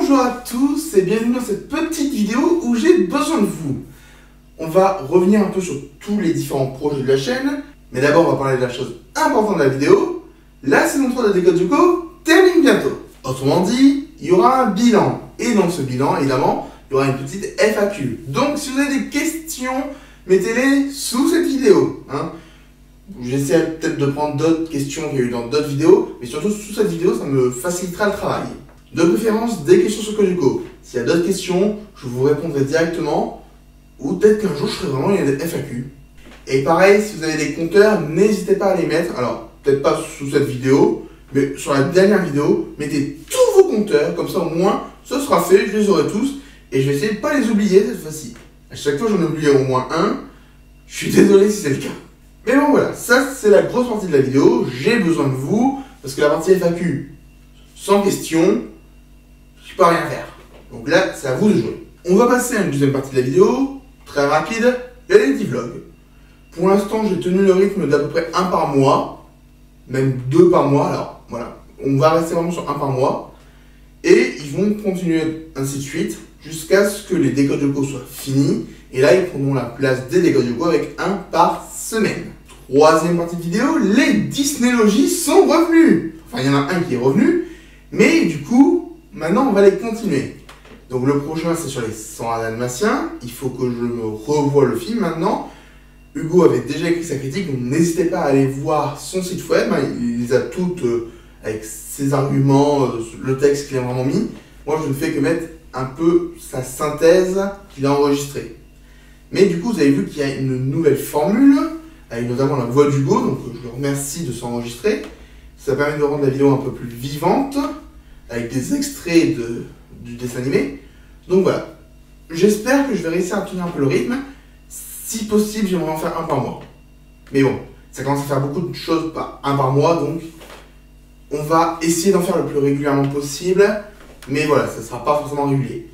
Bonjour à tous et bienvenue dans cette petite vidéo où j'ai besoin de vous. On va revenir un peu sur tous les différents projets de la chaîne, mais d'abord on va parler de la chose importante de la vidéo. La saison 3 de Décode Yoko termine bientôt. Autrement dit, il y aura un bilan. Et dans ce bilan, évidemment, il y aura une petite FAQ. Donc si vous avez des questions, mettez-les sous cette vidéo. J'essaie peut-être de prendre d'autres questions qu'il y a eu dans d'autres vidéos, mais surtout sous cette vidéo, ça me facilitera le travail. De préférence, des questions sur Code Yoko. S'il y a d'autres questions, je vous répondrai directement, ou peut-être qu'un jour je ferai vraiment une FAQ. Et pareil, si vous avez des compteurs, n'hésitez pas à les mettre. Alors, peut-être pas sous cette vidéo, mais sur la dernière vidéo, mettez tous vos compteurs, comme ça au moins, ce sera fait, je les aurai tous, et je vais essayer de ne pas les oublier cette fois-ci. À chaque fois, j'en oublie au moins un. Je suis désolé si c'est le cas. Mais bon voilà, ça c'est la grosse partie de la vidéo, j'ai besoin de vous, parce que la partie FAQ, sans question, je peux rien faire. Donc là, c'est à vous de jouer. On va passer à une deuxième partie de la vidéo, très rapide, les Lady Vlogs. Pour l'instant, j'ai tenu le rythme d'à peu près un par mois, même 2 par mois, alors voilà, on va rester vraiment sur 1 par mois, et ils vont continuer ainsi de suite, jusqu'à ce que les Décodes Yoko soient finis, et là, ils prendront la place des Décodes Yoko avec 1 par semaine. Troisième partie de vidéo, les Disneylogies sont revenus. Enfin, il y en a un qui est revenu, mais du coup, maintenant, on va les continuer. Donc, le prochain, c'est sur les 101 Dalmatiens. Il faut que je me revoie le film maintenant. Hugo avait déjà écrit sa critique, donc n'hésitez pas à aller voir son site web. Il les a toutes avec ses arguments, le texte qu'il a vraiment mis. Moi, je ne fais que mettre un peu sa synthèse qu'il a enregistrée. Mais du coup, vous avez vu qu'il y a une nouvelle formule, avec notamment la voix d'Hugo, donc je le remercie de s'enregistrer. Ça permet de rendre la vidéo un peu plus vivante, avec des extraits du dessin animé. Donc voilà, j'espère que je vais réussir à tenir un peu le rythme. Si possible, j'aimerais en faire 1 par mois. Mais bon, ça commence à faire beaucoup de choses, pas 1 par mois, donc on va essayer d'en faire le plus régulièrement possible. Mais voilà, ça ne sera pas forcément régulier.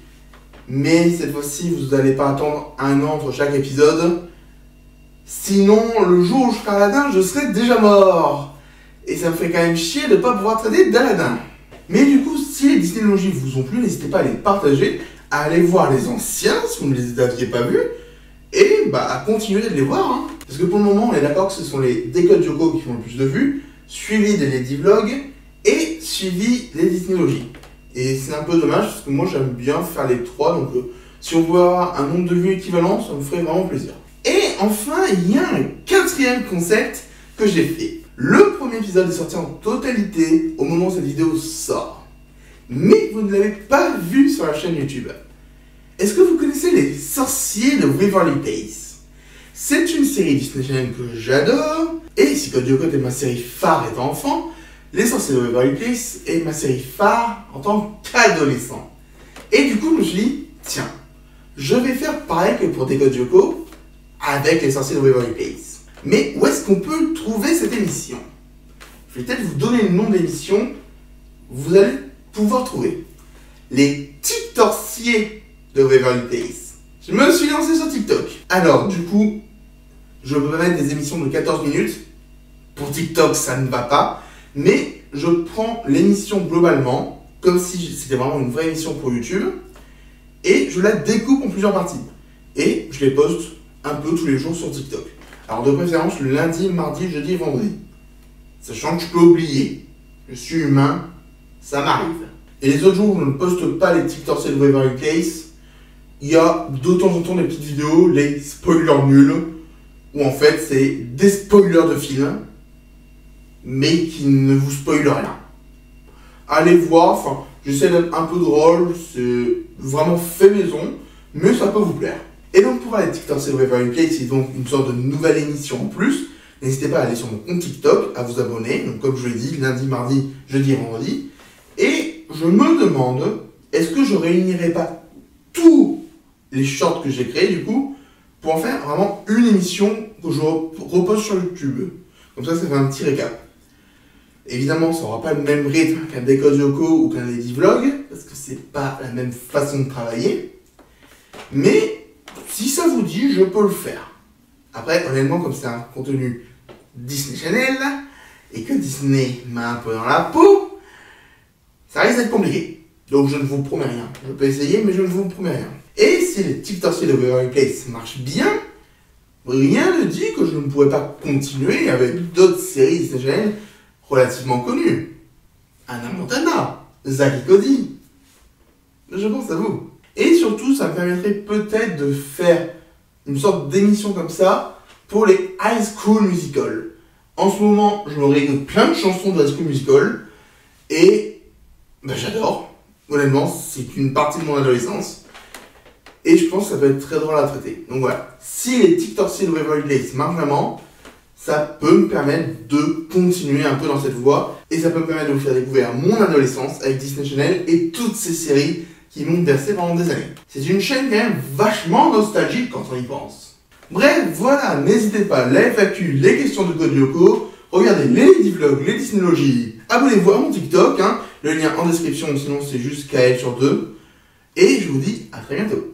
Mais cette fois-ci, vous n'allez pas attendre 1 an entre chaque épisode. Sinon, le jour où je ferai Aladdin, je serai déjà mort. Et ça me fait quand même chier de ne pas pouvoir traiter d'Aladdin. Mais du coup, si les Disneylogies vous ont plu, n'hésitez pas à les partager, à aller voir les anciens si vous ne les aviez pas vus, et à continuer de les voir. Parce que pour le moment, on est d'accord que ce sont les Décodes Yoko qui font le plus de vues, suivi des Lady Vlogs, et suivi des Disneylogies. Et c'est un peu dommage, parce que moi j'aime bien faire les 3, donc si on pouvait avoir un nombre de vues équivalent, ça me ferait vraiment plaisir. Et enfin, il y a un 4e concept que j'ai fait. Le premier épisode est sorti en totalité au moment où cette vidéo sort. Mais vous ne l'avez pas vu sur la chaîne YouTube. Est-ce que vous connaissez Les Sorciers de Waverly Place? C'est une série Disney Channel que j'adore. Et si Code Yoko est ma série phare étant enfant, Les Sorciers de Waverly Place est ma série phare en tant qu'adolescent. Et du coup, je me suis dit, tiens, je vais faire pareil que pour Décode Yoko avec Les Sorciers de Waverly Place. Mais où est-ce qu'on peut trouver cette émission? Je vais peut-être vous donner le nom de l'émission. Vous allez pouvoir trouver les TikTorciers de Waverly Place. Je me suis lancé sur TikTok. Alors, du coup, je peux mettre des émissions de 14 minutes. Pour TikTok, ça ne va pas. Mais je prends l'émission globalement, comme si c'était vraiment une vraie émission pour YouTube. Et je la découpe en plusieurs parties. Et je les poste un peu tous les jours sur TikTok. Alors de préférence le lundi, mardi, jeudi et vendredi. Sachant que je peux oublier. Je suis humain, ça m'arrive. Et les autres jours où je ne poste pas les TikTorciers de Waverly Place, il y a de temps en temps des petites vidéos, les spoilers nuls, où en fait c'est des spoilers de films, mais qui ne vous spoilent rien. Allez voir, j'essaie d'être un peu drôle, c'est vraiment fait maison, mais ça peut vous plaire. Et donc pour les TikTorciers de Waverly Place, c'est donc une sorte de nouvelle émission en plus. N'hésitez pas à aller sur mon compte TikTok, à vous abonner. Donc comme je l'ai dit, lundi, mardi, jeudi et vendredi. Et je me demande, est-ce que je réunirai pas tous les shorts que j'ai créés du coup, pour en faire vraiment une émission que je repose sur YouTube. Comme ça fait un petit récap. Évidemment, ça n'aura pas le même rythme qu'un Décode Yoko ou qu'un Lady Vlog, parce que c'est pas la même façon de travailler. Mais si ça vous dit, je peux le faire. Après, honnêtement, comme c'est un contenu Disney Channel, et que Disney m'a un peu dans la peau, ça risque d'être compliqué. Donc je ne vous promets rien. Je peux essayer, mais je ne vous promets rien. Et si les TikTok de Waverly Place marchent bien, rien ne dit que je ne pourrais pas continuer avec d'autres séries Disney Channel relativement connues. Hannah Montana, Zack et Cody. Je pense à vous. Et surtout, ça me permettrait peut-être de faire une sorte d'émission comme ça pour les High School Musical. En ce moment, je me réécoute plein de chansons de High School Musical et j'adore. Honnêtement, c'est une partie de mon adolescence et je pense que ça peut être très drôle à traiter. Donc voilà, si les TikTok de Waverly Place marchent vraiment, ça peut me permettre de continuer un peu dans cette voie et ça peut me permettre de vous faire découvrir mon adolescence avec Disney Channel et toutes ces séries qui m'ont bercé pendant des années. C'est une chaîne quand même vachement nostalgique quand on y pense. Bref, voilà, n'hésitez pas, la FAQ, les questions de code locaux, regardez les Lady Vlogs, les Disneylogies, abonnez-vous à mon TikTok, le lien en description, sinon c'est juste KL sur 2. Et je vous dis à très bientôt.